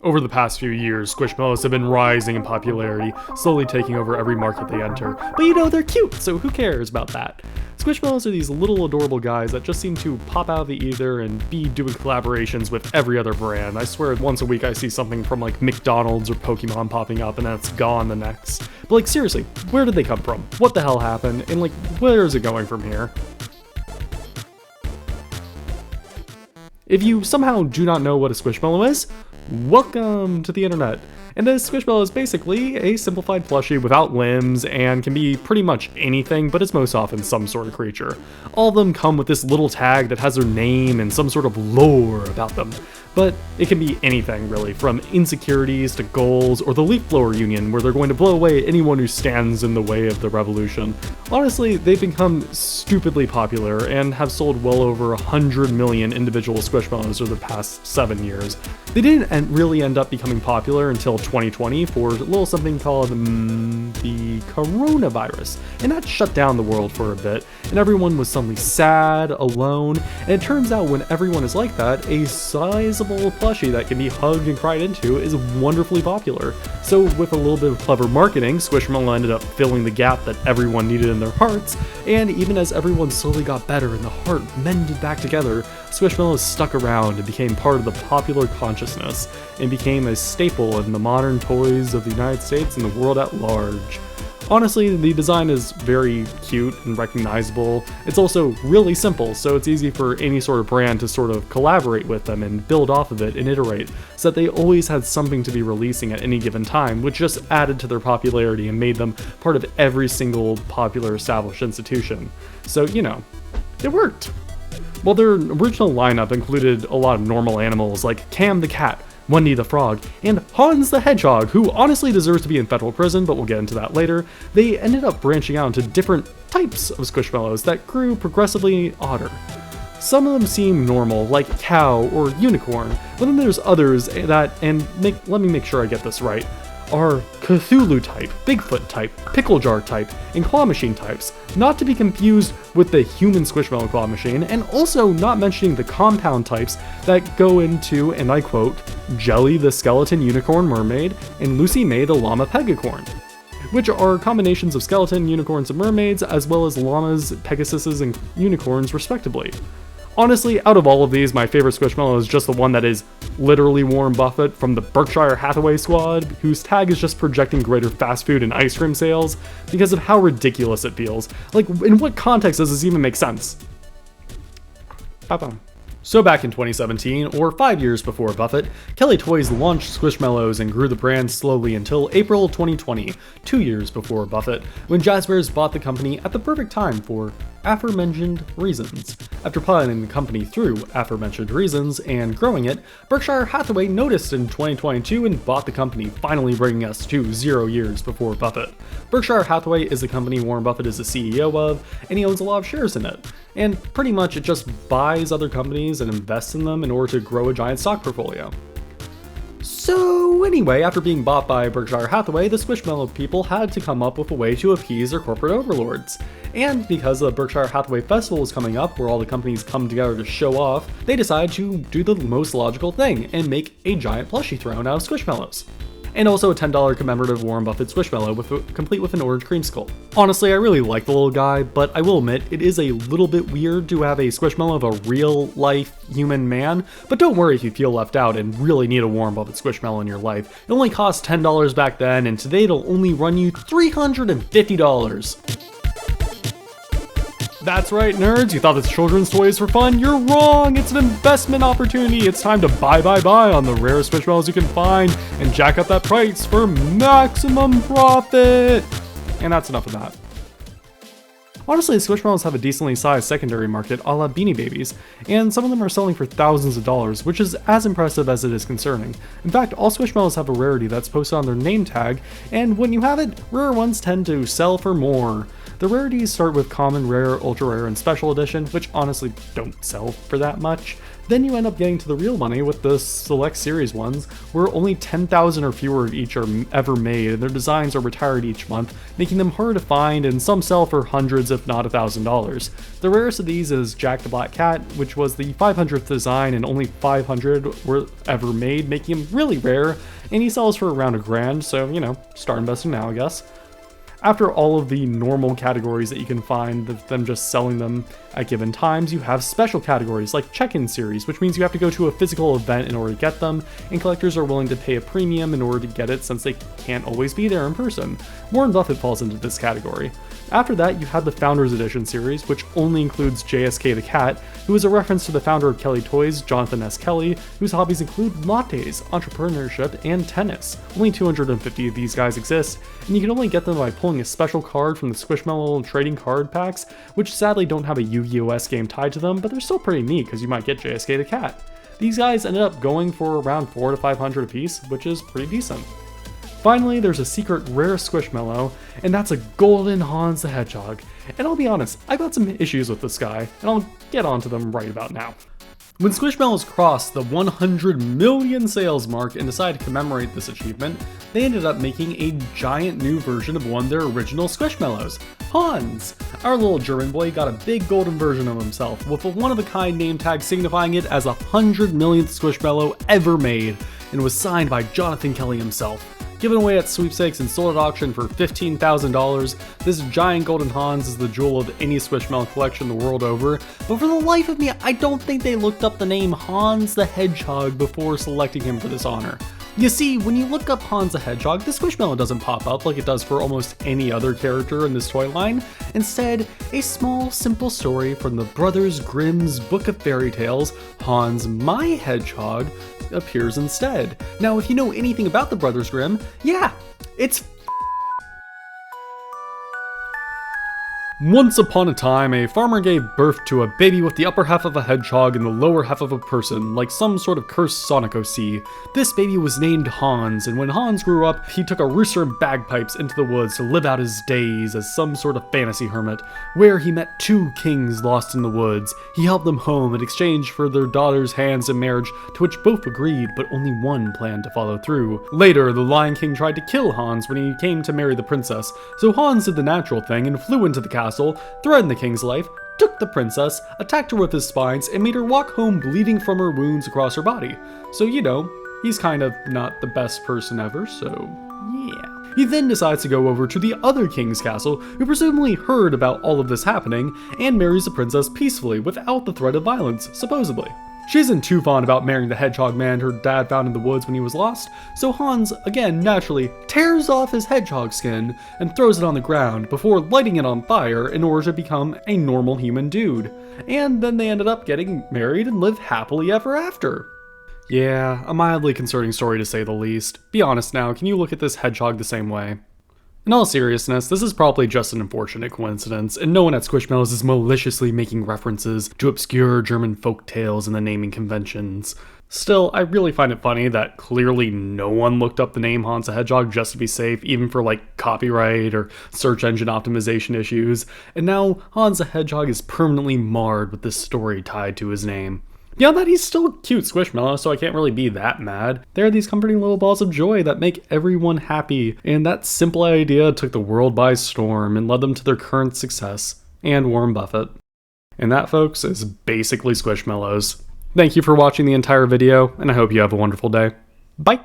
Over the past few years, Squishmallows have been rising in popularity, slowly taking over every market they enter. But you know, they're cute, so who cares about that? Squishmallows are these little adorable guys that just seem to pop out of the ether and be doing collaborations with every other brand. I swear once a week I see something from like McDonald's or Pokemon popping up and then it's gone the next. But like seriously, where did they come from? What the hell happened? And like, where is it going from here? If you somehow do not know what a Squishmallow is, welcome to the internet. And a Squishmallow is basically a simplified plushie without limbs and can be pretty much anything, but it's most often some sort of creature. All of them come with this little tag that has their name and some sort of lore about them. But it can be anything really, from insecurities to goals, or the leaf blower union where they're going to blow away anyone who stands in the way of the revolution. Honestly, they've become stupidly popular and have sold well over 100 million individual Squishmallows over the past 7 years. They didn't really end up becoming popular until 2020 for a little something called the coronavirus, and that shut down the world for a bit, and everyone was suddenly sad, alone, and it turns out when everyone is like that, a sizable plushie that can be hugged and cried into is wonderfully popular. So with a little bit of clever marketing, Squishmallow ended up filling the gap that everyone needed in their hearts, and even as everyone slowly got better and the heart mended back together, Squishmallows stuck around and became part of the popular consciousness, and became a staple in the modern toys of the United States and the world at large. Honestly, the design is very cute and recognizable. It's also really simple, so it's easy for any sort of brand to sort of collaborate with them and build off of it and iterate, so that they always had something to be releasing at any given time, which just added to their popularity and made them part of every single popular established institution. So, you know, it worked. While their original lineup included a lot of normal animals like Cam the cat, Wendy the frog, and Hans the hedgehog, who honestly deserves to be in federal prison, but we'll get into that later, they ended up branching out into different types of Squishmallows that grew progressively odder. Some of them seem normal, like cow or unicorn, but then there's others that, let me make sure I get this right, are Cthulhu type, Bigfoot type, pickle jar type, and claw machine types, not to be confused with the human Squishmallow claw machine, and also not mentioning the compound types that go into, and I quote, Jelly the skeleton unicorn mermaid, and Lucy May the llama pegacorn, which are combinations of skeleton, unicorns, and mermaids, as well as llamas, pegasuses, and unicorns respectively. Honestly, out of all of these, my favorite Squishmallow is just the one that is literally Warren Buffett from the Berkshire Hathaway squad, whose tag is just projecting greater fast food and ice cream sales because of how ridiculous it feels. Like, in what context does this even make sense? Ba-bum. So back in 2017, or 5 years before Buffett, Kelly Toys launched Squishmallows and grew the brand slowly until April 2020, 2 years before Buffett, when Jazzbears bought the company at the perfect time for aforementioned reasons. After piloting the company through aforementioned reasons and growing it, Berkshire Hathaway noticed in 2022 and bought the company, finally bringing us to 0 years before Buffett. Berkshire Hathaway is the company Warren Buffett is the CEO of, and he owns a lot of shares in it. And pretty much it just buys other companies and invests in them in order to grow a giant stock portfolio. So anyway, after being bought by Berkshire Hathaway, the Squishmallow people had to come up with a way to appease their corporate overlords. And because the Berkshire Hathaway Festival was coming up, where all the companies come together to show off, they decided to do the most logical thing and make a giant plushie throne out of Squishmallows. And also a $10 commemorative Warren Buffett Squishmallow complete with an orange cream skull. Honestly, I really like the little guy, but I will admit, it is a little bit weird to have a Squishmallow of a real-life human man, but don't worry if you feel left out and really need a Warren Buffett Squishmallow in your life. It only cost $10 back then, and today it'll only run you $350. That's right, nerds, you thought this children's toys for fun? You're wrong! It's an investment opportunity! It's time to buy on the rarest Squishmallows you can find and jack up that price for maximum profit! And that's enough of that. Honestly, Squishmallows have a decently sized secondary market a la Beanie Babies, and some of them are selling for thousands of dollars, which is as impressive as it is concerning. In fact, all Squishmallows have a rarity that's posted on their name tag, and when you have it, rare ones tend to sell for more. The rarities start with common, rare, ultra rare, and special edition, which honestly don't sell for that much. Then you end up getting to the real money with the select series ones, where only 10,000 or fewer of each are ever made, and their designs are retired each month, making them hard to find, and some sell for hundreds if not $1,000. The rarest of these is Jack the Black Cat, which was the 500th design and only 500 were ever made, making him really rare, and he sells for around $1,000, so you know, start investing now I guess. After all of the normal categories that you can find, them just selling them at given times, you have special categories like check-in series, which means you have to go to a physical event in order to get them, and collectors are willing to pay a premium in order to get it since they can't always be there in person. Warren Buffett falls into this category. After that, you have the Founders Edition series, which only includes JSK the Cat, who is a reference to the founder of Kelly Toys, Jonathan S. Kelly, whose hobbies include lattes, entrepreneurship, and tennis. Only 250 of these guys exist, and you can only get them by pulling a special card from the Squishmallow trading card packs, which sadly don't have a Yu-Gi-Oh! Game tied to them, but they're still pretty neat because you might get JSK the Cat. These guys ended up going for around 400 to 500 a piece, which is pretty decent. Finally, there's a secret rare Squishmallow, and that's a golden Hans the Hedgehog. And I'll be honest, I've got some issues with this guy, and I'll get onto them right about now. When Squishmallows crossed the 100 million sales mark and decided to commemorate this achievement, they ended up making a giant new version of one of their original Squishmallows, Hans! Our little German boy got a big golden version of himself, with a one-of-a-kind name tag signifying it as 100 millionth Squishmallow ever made, and was signed by Jonathan Kelly himself. Given away at sweepstakes and sold at auction for $15,000, this giant golden Hans is the jewel of any Squishmallow collection the world over, but for the life of me, I don't think they looked up the name Hans the Hedgehog before selecting him for this honor. You see, when you look up Hans the Hedgehog, the Squishmallow doesn't pop up like it does for almost any other character in this toy line. Instead, a small, simple story from the Brothers Grimm's Book of Fairy Tales, Hans My Hedgehog, appears instead. Now, if you know anything about the Brothers Grimm, yeah, it's Once upon a time, a farmer gave birth to a baby with the upper half of a hedgehog and the lower half of a person, like some sort of cursed Sonic OC. This baby was named Hans, and when Hans grew up, he took a rooster and bagpipes into the woods to live out his days as some sort of fantasy hermit, where he met two kings lost in the woods. He helped them home in exchange for their daughter's hands in marriage, to which both agreed, but only one planned to follow through. Later, the Lion King tried to kill Hans when he came to marry the princess, so Hans did the natural thing and flew into the castle, threatened the king's life, took the princess, attacked her with his spines, and made her walk home bleeding from her wounds across her body. So, you know, he's kind of not the best person ever, so yeah. He then decides to go over to the other king's castle, who presumably heard about all of this happening, and marries the princess peacefully without the threat of violence, supposedly. She isn't too fond about marrying the hedgehog man her dad found in the woods when he was lost, so Hans, again naturally, tears off his hedgehog skin and throws it on the ground before lighting it on fire in order to become a normal human dude. And then they ended up getting married and lived happily ever after. Yeah, a mildly concerning story to say the least. Be honest now, can you look at this hedgehog the same way? In all seriousness, this is probably just an unfortunate coincidence, and no one at Squishmallows is maliciously making references to obscure German folk tales in the naming conventions. Still, I really find it funny that clearly no one looked up the name Hans the Hedgehog just to be safe, even for like copyright or search engine optimization issues, and now Hans the Hedgehog is permanently marred with this story tied to his name. Beyond that, he's still a cute Squishmallow, so I can't really be that mad. They're these comforting little balls of joy that make everyone happy, and that simple idea took the world by storm and led them to their current success, and Warren Buffett. And that, folks, is basically Squishmallows. Thank you for watching the entire video, and I hope you have a wonderful day. Bye!